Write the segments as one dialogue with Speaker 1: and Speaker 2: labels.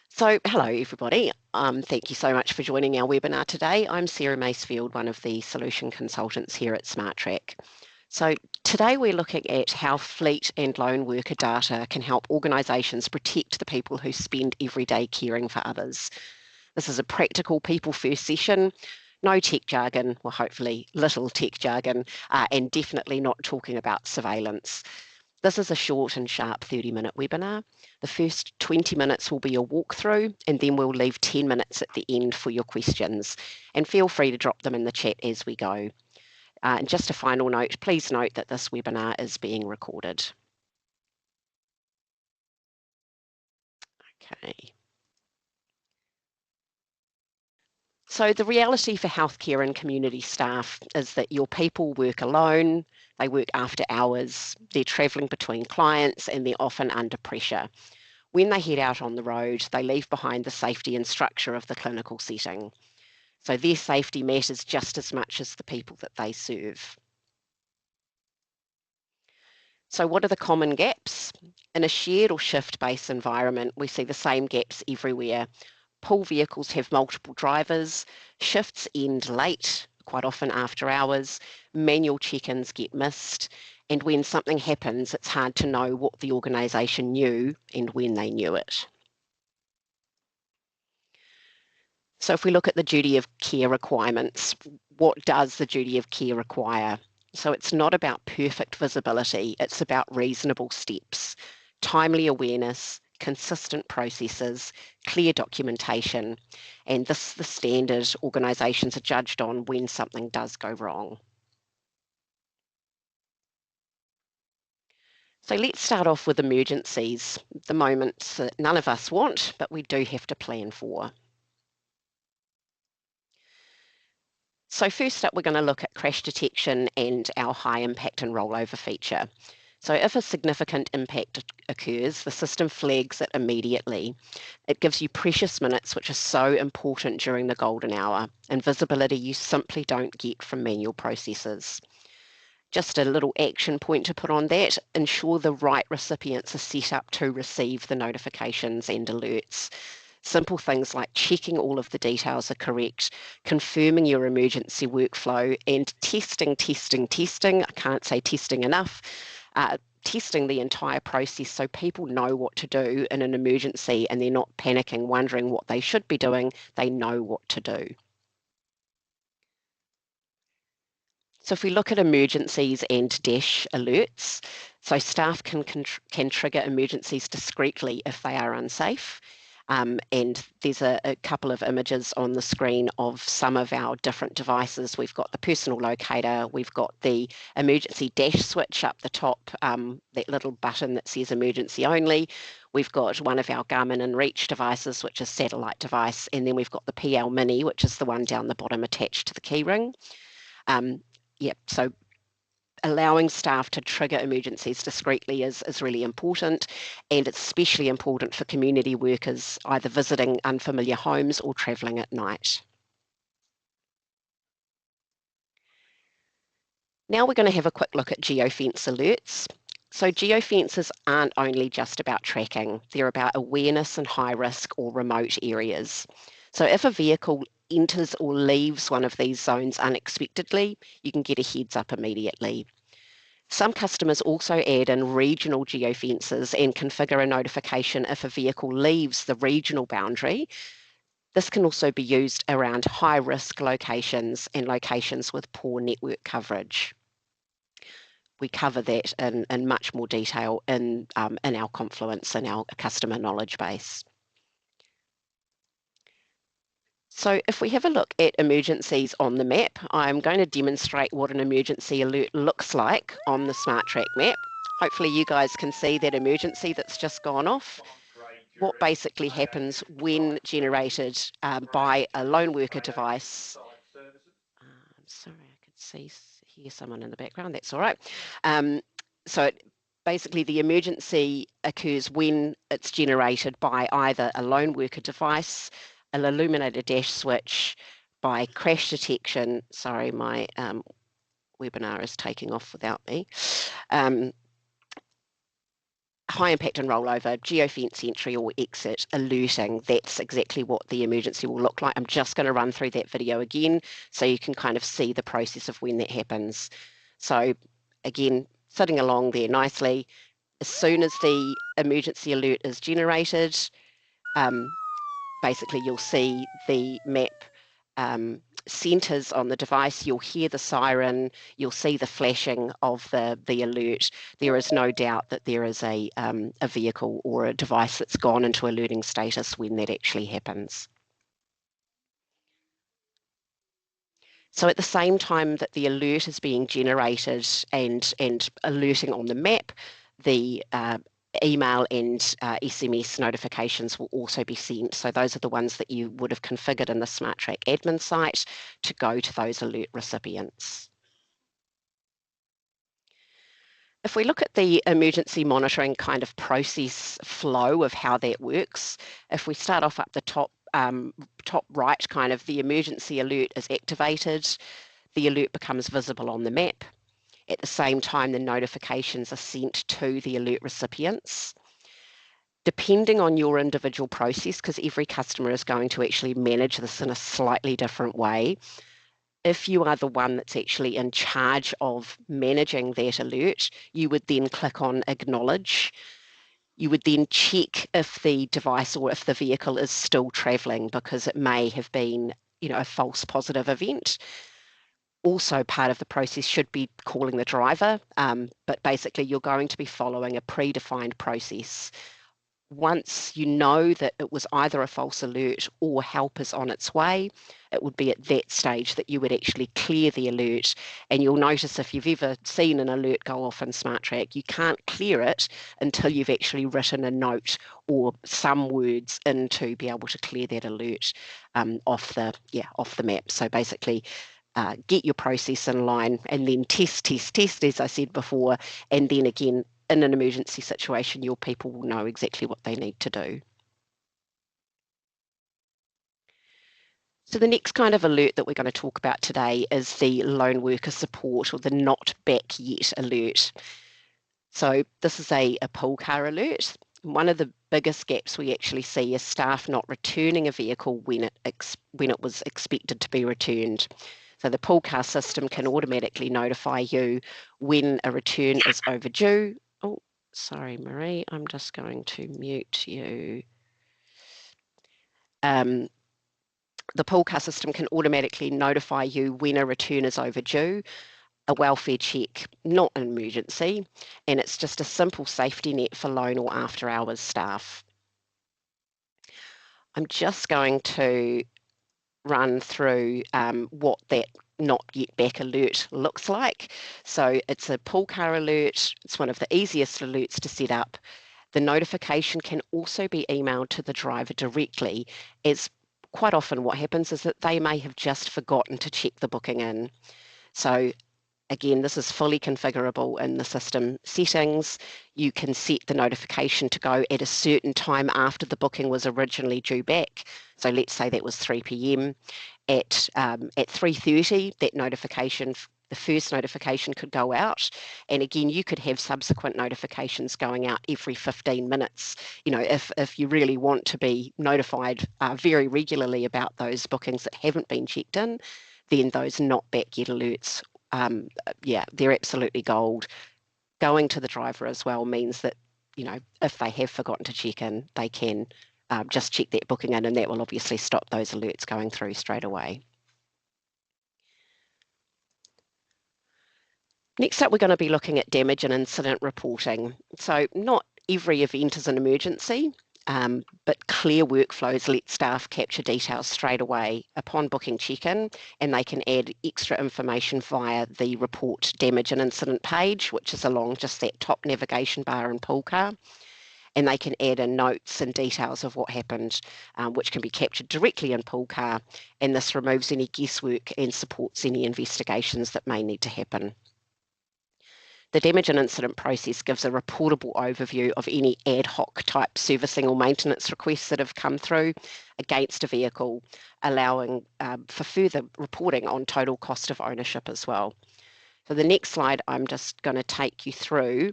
Speaker 1: So, hello everybody. Thank you so much for joining our webinar today. I'm Sarah Macefield, one of the solution consultants here at SmartTrack. So today we're looking at how fleet and lone worker data can help organisations protect the people who spend every day caring for others. This is a practical people first session, no tech jargon, well hopefully little tech jargon, and definitely not talking about surveillance. This is a short and sharp 30-minute webinar. The first 20 minutes will be a walkthrough, and then we'll leave 10 minutes at the end for your questions. And feel free to drop them in the chat as we go. And just a final note, please note that this webinar is being recorded. Okay. So the reality for healthcare and community staff is that your people work alone, they work after hours, they're travelling between clients, and they're often under pressure. When they head out on the road, they leave behind the safety and structure of the clinical setting. So their safety matters just as much as the people that they serve. So what are the common gaps? In a shared or shift-based environment, we see the same gaps everywhere. Pool vehicles have multiple drivers, shifts end late, quite often after hours, manual check-ins get missed, and when something happens, it's hard to know what the organisation knew and when they knew it. So if we look at the duty of care requirements, what does the duty of care require? So it's not about perfect visibility, it's about reasonable steps, timely awareness, consistent processes, clear documentation, and this is the standard organisations are judged on when something does go wrong. So let's start off with emergencies, the moments that none of us want, but we do have to plan for. So first up, we're going to look at crash detection and our high impact and rollover feature. So if a significant impact occurs, the system flags it immediately. It gives you precious minutes, which are so important during the golden hour, and visibility you simply don't get from manual processes. Just a little action point to put on that, ensure the right recipients are set up to receive the notifications and alerts. Simple things like checking all of the details are correct, confirming your emergency workflow, and testing. I can't say testing enough. Testing the entire process so people know what to do in an emergency and they're not panicking, wondering what they should be doing. They know what to do. So if we look at emergencies and dash alerts, so staff can trigger emergencies discreetly if they are unsafe. And there's a couple of images on the screen of some of our different devices. We've got the personal locator, we've got the emergency dash switch up the top, that little button that says emergency only. We've got one of our Garmin InReach devices, which is satellite device, and then we've got the PL Mini, which is the one down the bottom attached to the keyring. So allowing staff to trigger emergencies discreetly is really important, and it's especially important for community workers either visiting unfamiliar homes or travelling at night. Now we're going to have a quick look at geofence alerts. So geofences aren't only just about tracking, they're about awareness in high risk or remote areas. So if a vehicle enters or leaves one of these zones unexpectedly, you can get a heads up immediately. Some customers also add in regional geofences and configure a notification if a vehicle leaves the regional boundary. This can also be used around high-risk locations and locations with poor network coverage. We cover that in much more detail in our Confluence and our customer knowledge base. So if we have a look at emergencies on the map, I'm going to demonstrate what an emergency alert looks like on the SmartTrack map. Hopefully you guys can see that emergency that's just gone off. What basically happens when generated by a lone worker device. I'm sorry, I could hear someone in the background, that's all right. So basically the emergency occurs when it's generated by either a lone worker device, an illuminated dash switch, by crash detection. Sorry, my webinar is taking off without me. high impact and rollover, geofence entry or exit, alerting, that's exactly what the emergency will look like. I'm just going to run through that video again so you can kind of see the process of when that happens. So again, sitting along there nicely, as soon as the emergency alert is generated, basically you'll see the map centers on the device, you'll hear the siren, you'll see the flashing of the alert. There is no doubt that there is a vehicle or a device that's gone into alerting status when that actually happens. So at the same time that the alert is being generated and alerting on the map, the email and SMS notifications will also be sent. So those are the ones that you would have configured in the SmartTrack admin site to go to those alert recipients. If we look at the emergency monitoring kind of process flow of how that works, if we start off up the top right, kind of the emergency alert is activated, the alert becomes visible on the map. At the same time, the notifications are sent to the alert recipients. Depending on your individual process, because every customer is going to actually manage this in a slightly different way, if you are the one that's actually in charge of managing that alert, you would then click on acknowledge. You would then check if the device or if the vehicle is still traveling, because it may have been, a false positive event. Also, part of the process should be calling the driver, but basically you're going to be following a predefined process. Once you know that it was either a false alert or help is on its way, it would be at that stage that you would actually clear the alert. And you'll notice if you've ever seen an alert go off in SmartTrack, you can't clear it until you've actually written a note or some words in to be able to clear that alert off the map. So basically, get your process in line and then test, as I said before, and then again, in an emergency situation, your people will know exactly what they need to do. So the next kind of alert that we're going to talk about today is the lone worker support, or the not back yet alert. So this is a pool car alert. One of the biggest gaps we actually see is staff not returning a vehicle when it was expected to be returned. So the pool car system can automatically notify you when a return is overdue. Oh, sorry, Marie, I'm just going to mute you. The pool car system can automatically notify you when a return is overdue, a welfare check, not an emergency, and it's just a simple safety net for loan or after hours staff. I'm just going to run through what that not yet back alert looks like. So it's a pool car alert. It's one of the easiest alerts to set up. The notification can also be emailed to the driver directly, as quite often what happens is that they may have just forgotten to check the booking in. So again, this is fully configurable in the system settings. You can set the notification to go at a certain time after the booking was originally due back. So let's say that was 3 p.m. At 3:30, that notification, the first notification could go out. And again, you could have subsequent notifications going out every 15 minutes. If you really want to be notified very regularly about those bookings that haven't been checked in, then those not back yet alerts, they're absolutely gold. Going to the driver as well means that, if they have forgotten to check in, they can just check that booking in, and that will obviously stop those alerts going through straight away. Next up, we're going to be looking at damage and incident reporting. So not every event is an emergency, but clear workflows let staff capture details straight away upon booking check-in, and they can add extra information via the report damage and incident page, which is along just that top navigation bar in pool car. And they can add in notes and details of what happened, which can be captured directly in pool car, and this removes any guesswork and supports any investigations that may need to happen. The damage and incident process gives a reportable overview of any ad hoc type servicing or maintenance requests that have come through against a vehicle, allowing for further reporting on total cost of ownership as well. So the next slide, I'm just going to take you through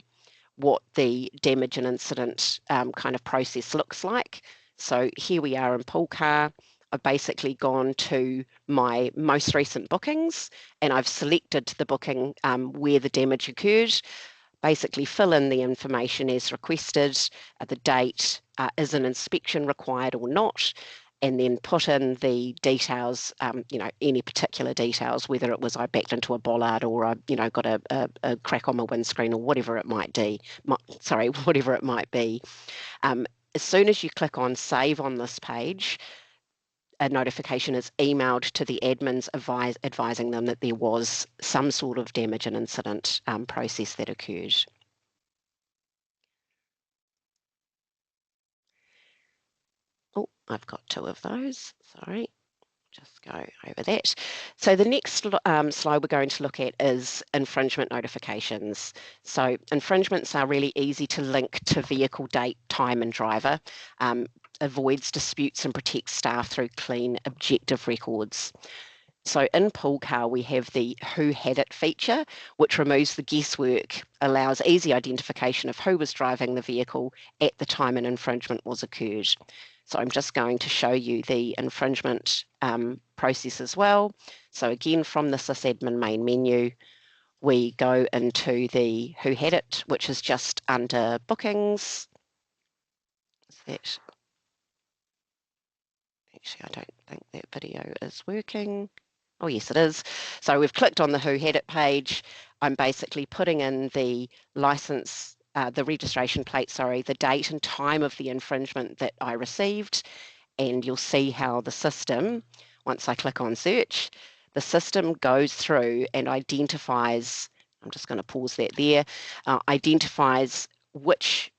Speaker 1: what the damage and incident kind of process looks like. So here we are in Pool Car. I've basically gone to my most recent bookings and I've selected the booking where the damage occurred. Basically fill in the information as requested, the date, is an inspection required or not, and then put in the details, any particular details, whether it was I backed into a bollard or I, got a crack on my windscreen or whatever it might be. Whatever it might be. As soon as you click on save on this page, a notification is emailed to the admins advising them that there was some sort of damage and incident process that occurred. Oh, I've got two of those, sorry. Just go over that. So the next slide we're going to look at is infringement notifications. So infringements are really easy to link to vehicle date, time and driver, avoids disputes and protects staff through clean, objective records. So in Pool Car, we have the Who Had It feature, which removes the guesswork, allows easy identification of who was driving the vehicle at the time an infringement was occurred. So I'm just going to show you the infringement process as well. So again, from the sysadmin main menu, we go into the Who Had It, which is just under bookings. Actually, I don't think that video is working. Oh, yes, it is. So we've clicked on the Who Had It page. I'm basically putting in the license, the registration plate, the date and time of the infringement that I received. And you'll see how the system, once I click on search, the system goes through and identifies, I'm just going to pause that there, identifies which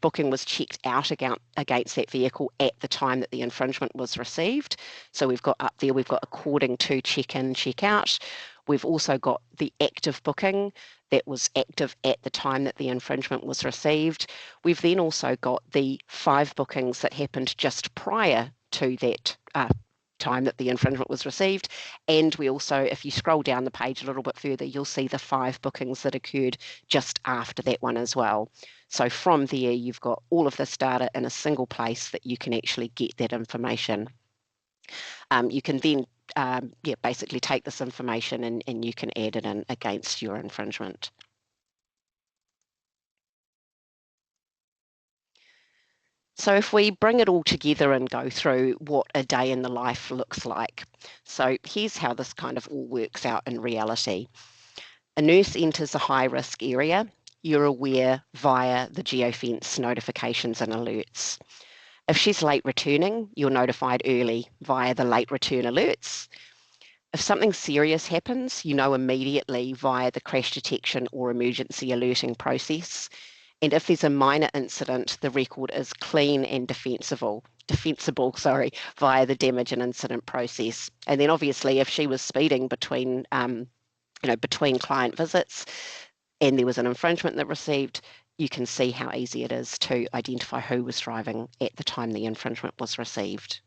Speaker 1: booking was checked out against that vehicle at the time that the infringement was received. So we've got up there, we've got according to check-in, check-out. We've also got the active booking that was active at the time that the infringement was received. We've then also got the 5 bookings that happened just prior to that time that the infringement was received. And we also, if you scroll down the page a little bit further, you'll see the 5 bookings that occurred just after that one as well. So from there, you've got all of this data in a single place that you can actually get that information. You can then basically take this information and you can add it in against your infringement. So if we bring it all together and go through what a day in the life looks like. So here's how this kind of all works out in reality. A nurse enters a high-risk area. You're aware via the geofence notifications and alerts. If she's late returning, you're notified early via the late return alerts. If something serious happens, you know immediately via the crash detection or emergency alerting process. And if there's a minor incident, the record is clean and defensible, via the damage and incident process. And then obviously if she was speeding between client visits and there was an infringement that received, you can see how easy it is to identify who was driving at the time the infringement was received.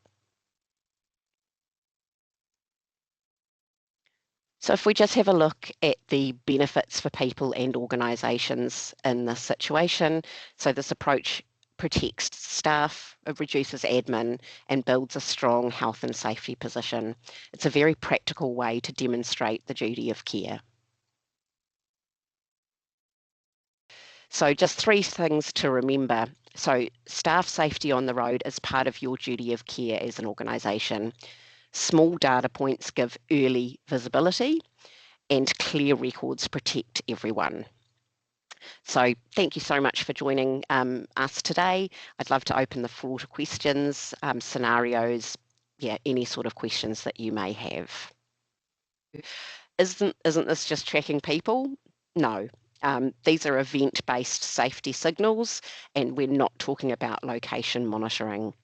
Speaker 1: So if we just have a look at the benefits for people and organisations in this situation, so this approach protects staff, it reduces admin and builds a strong health and safety position. It's a very practical way to demonstrate the duty of care. So just 3 things to remember. So staff safety on the road is part of your duty of care as an organisation. Small data points give early visibility and clear records protect everyone. So thank you so much for joining us today. I'd love to open the floor to questions, scenarios, any sort of questions that you may have. Isn't this just tracking people? No. These are event-based safety signals, and we're not talking about location monitoring.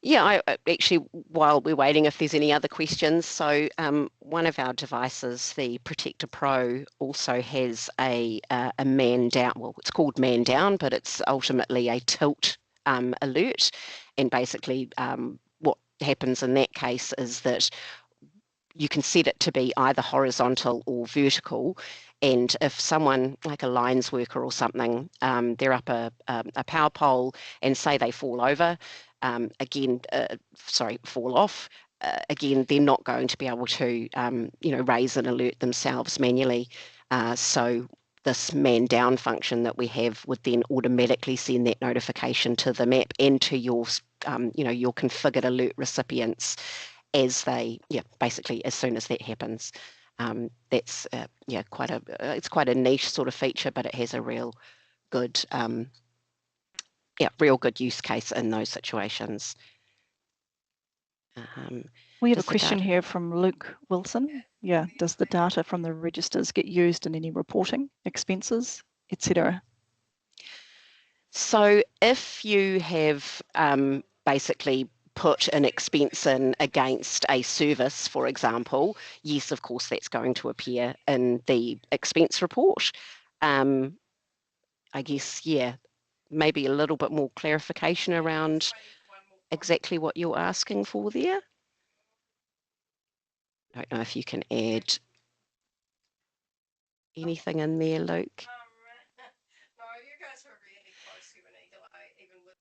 Speaker 1: Yeah, actually, while we're waiting, if there's any other questions, so one of our devices, the Protector Pro, also has a man down, well, it's called man down, but it's ultimately a tilt alert. And basically what happens in that case is that you can set it to be either horizontal or vertical. And if someone, like a lines worker or something, they're up a power pole and say they fall over, fall off, again, they're not going to be able to, raise an alert themselves manually. So this man down function that we have would then automatically send that notification to the map and to your configured alert recipients as basically as soon as that happens. That's it's quite a niche sort of feature, but it has a real good use case in those situations.
Speaker 2: We have a question here from Luke Wilson. Yeah, does the data from the registers get used in any reporting, expenses, etc.?
Speaker 1: So if you have basically put an expense in against a service, for example, yes, of course, that's going to appear in the expense report. I guess, maybe a little bit more clarification around exactly what you're asking for there. I don't know if you can add anything in there, Luke.
Speaker 3: No, you guys were really close to an eagle eye, even with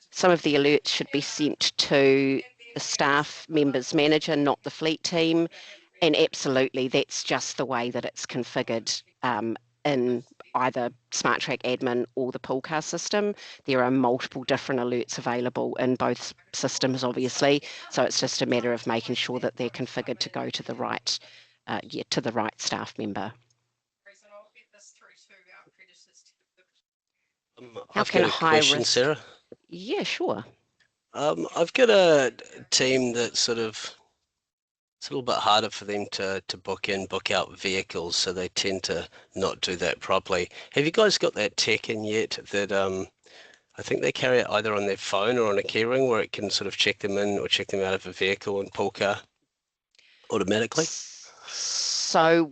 Speaker 1: some of the alerts should be sent to the staff members manager, not the fleet team. And absolutely, that's just the way that it's configured in either SmartTrack admin or the pool car system. There are multiple different alerts available in both systems, obviously. So it's just a matter of making sure that they're configured to go to the right, staff member.
Speaker 4: I've got a question, Sarah.
Speaker 1: Yeah, sure.
Speaker 4: I've got a team that it's a little bit harder for them to book in, book out vehicles, so they tend to not do that properly. Have you guys got that tech in yet that I think they carry it either on their phone or on a keyring where it can sort of check them in or check them out of a vehicle and pool car automatically?
Speaker 1: So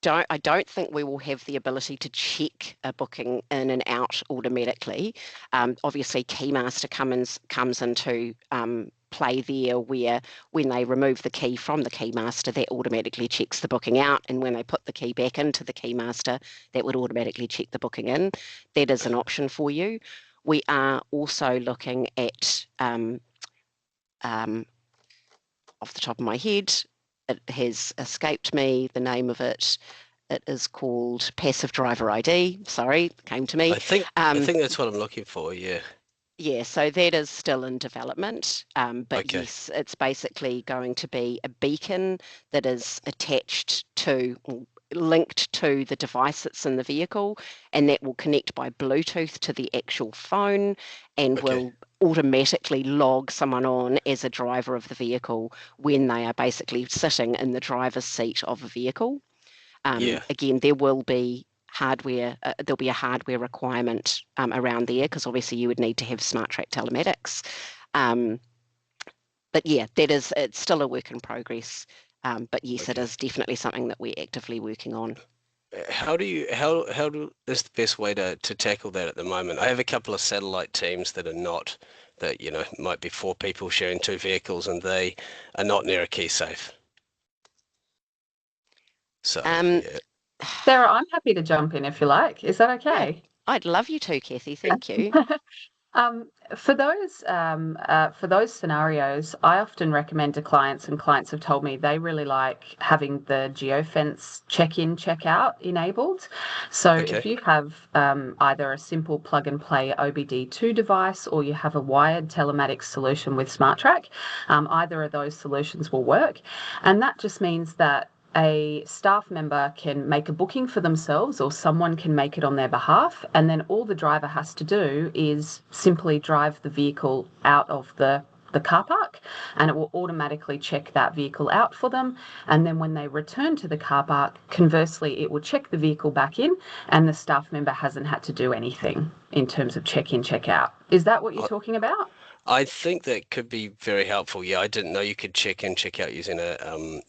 Speaker 1: I don't think we will have the ability to check a booking in and out automatically. Obviously, Keymaster comes into play there, where when they remove the key from the Keymaster, that automatically checks the booking out, and when they put the key back into the Keymaster, that would automatically check the booking in. That is an option for you. We are also looking at, off the top of my head, it has escaped me the name of it. It is called Passive Driver ID. Sorry, came to me.
Speaker 4: I think that's what I'm looking for, yeah.
Speaker 1: Yeah, so that is still in development. But
Speaker 4: Okay.
Speaker 1: yes, it's basically going to be a beacon that is linked to the device that's in the vehicle, and that will connect by Bluetooth to the actual phone and will automatically log someone on as a driver of the vehicle when they are basically sitting in the driver's seat of a vehicle. Again, there will be hardware. There'll be a hardware requirement around there, because obviously you would need to have SmartTrack telematics. But yeah, it's still a work in progress. But yes, it is definitely something that we're actively working on.
Speaker 4: How is the best way to tackle that at the moment? I have a couple of satellite teams that might be 4 people sharing 2 vehicles, and they are not near a key safe. So, yeah.
Speaker 3: Sarah, I'm happy to jump in if you like. Is that okay?
Speaker 1: Yeah, I'd love you to, Kathy. Thank you.
Speaker 3: For those scenarios, I often recommend to clients, and clients have told me they really like having the geofence check-in, check-out enabled. So if you have either a simple plug-and-play OBD2 device, or you have a wired telematics solution with SmartTrack, either of those solutions will work. And that just means that a staff member can make a booking for themselves, or someone can make it on their behalf, and then all the driver has to do is simply drive the vehicle out of the car park, and it will automatically check that vehicle out for them. And then when they return to the car park, conversely, it will check the vehicle back in, and the staff member hasn't had to do anything in terms of check-in, check-out. Is that what you're talking about?
Speaker 4: I think that could be very helpful. Yeah, I didn't know you could check in, check out using a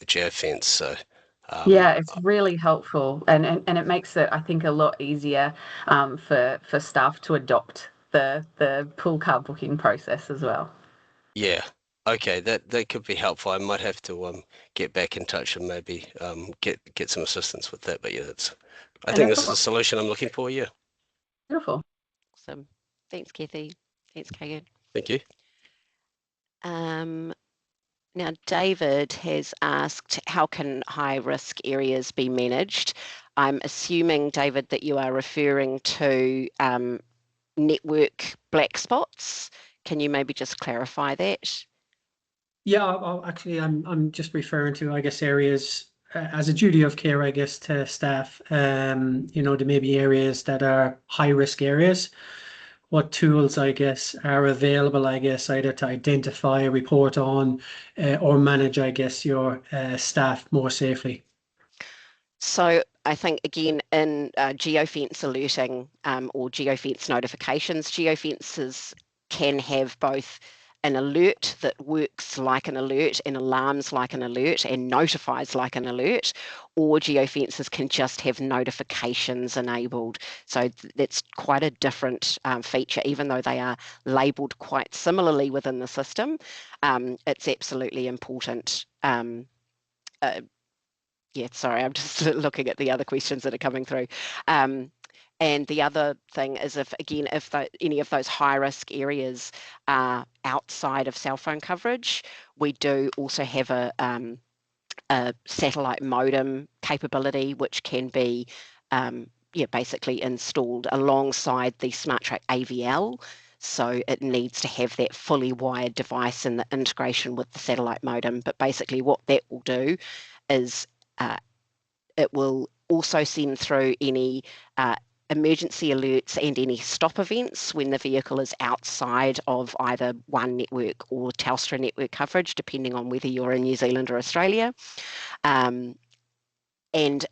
Speaker 4: geofence. So
Speaker 3: yeah, it's really helpful, and it makes it, I think, a lot easier for staff to adopt the pool car booking process as well.
Speaker 4: Yeah. Okay, that could be helpful. I might have to get back in touch and maybe get some assistance with that. But yeah, I think this is the solution I'm looking for. Yeah.
Speaker 3: Beautiful.
Speaker 1: Awesome. Thanks, Kathy. Thanks, Kagan.
Speaker 4: Thank you.
Speaker 1: Now, David has asked, how can high-risk areas be managed? I'm assuming, David, that you are referring to network black spots. Can you maybe just clarify that?
Speaker 5: Yeah, I'm just referring to, I guess, areas as a duty of care, I guess, to staff. There may be areas that are high risk areas. What tools, I guess, are available, I guess, either to identify, report on, or manage, I guess, your staff more safely?
Speaker 1: So I think, again, in geofence alerting or geofence notifications, geofences can have both an alert that works like an alert and alarms like an alert and notifies like an alert, or geofences can just have notifications enabled. So that's quite a different feature, even though they are labelled quite similarly within the system. It's absolutely important. Yeah, sorry, I'm just looking at the other questions that are coming through. And the other thing is if any of those high risk areas are outside of cell phone coverage, we do also have a satellite modem capability, which can be basically installed alongside the SmartTrack AVL. So it needs to have that fully wired device and the integration with the satellite modem. But basically what that will do is it will also send through any emergency alerts and any stop events when the vehicle is outside of either One network or Telstra network coverage, depending on whether you're in New Zealand or Australia. And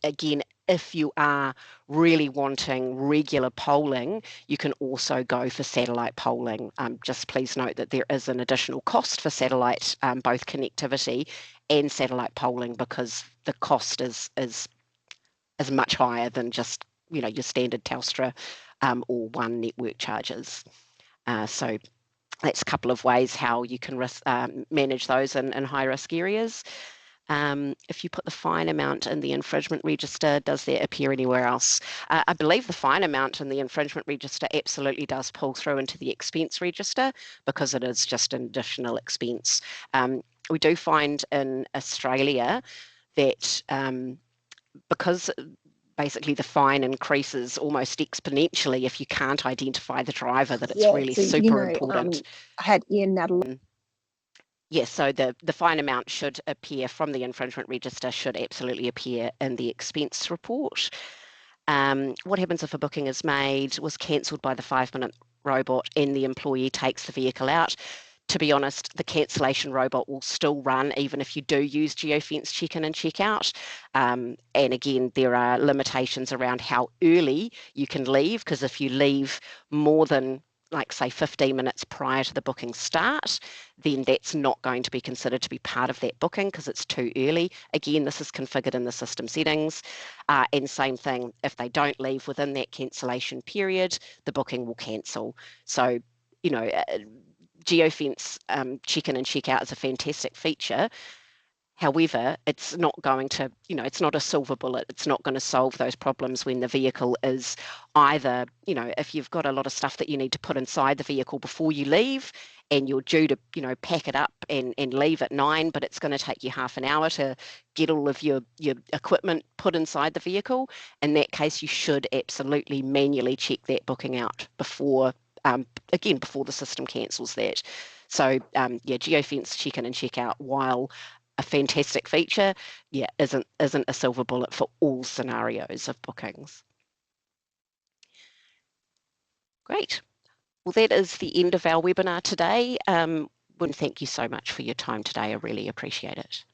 Speaker 1: again, if you are really wanting regular polling, you can also go for satellite polling. Just please note that there is an additional cost for satellite, both connectivity and satellite polling, because the cost is much higher than just your standard Telstra or One network charges. So that's a couple of ways how you can manage those in high risk areas. If you put the fine amount in the infringement register, does that appear anywhere else? I believe the fine amount in the infringement register absolutely does pull through into the expense register because it is just an additional expense. We do find in Australia that because basically the fine increases almost exponentially if you can't identify the driver, that it's really super important.
Speaker 6: I had Ian Nadal.
Speaker 1: Yes, so the fine amount should appear from the infringement register, should absolutely appear in the expense report. What happens if a booking is made, was cancelled by the 5-minute robot, and the employee takes the vehicle out? To be honest, the cancellation robot will still run even if you do use geofence check-in and check-out. And again, there are limitations around how early you can leave, because if you leave more than, like, say, 15 minutes prior to the booking start, then that's not going to be considered to be part of that booking because it's too early. Again, this is configured in the system settings. And same thing, if they don't leave within that cancellation period, the booking will cancel. So, geofence check-in and check-out is a fantastic feature. However, it's not going to, it's not a silver bullet. It's not going to solve those problems when the vehicle is either, if you've got a lot of stuff that you need to put inside the vehicle before you leave and you're due to, pack it up and leave at 9, but it's going to take you half an hour to get all of your equipment put inside the vehicle. In that case, you should absolutely manually check that booking out before the system cancels that. So geofence check-in and check-out, while a fantastic feature, isn't a silver bullet for all scenarios of bookings. Great. Well, that is the end of our webinar today. Thank you so much for your time today. I really appreciate it.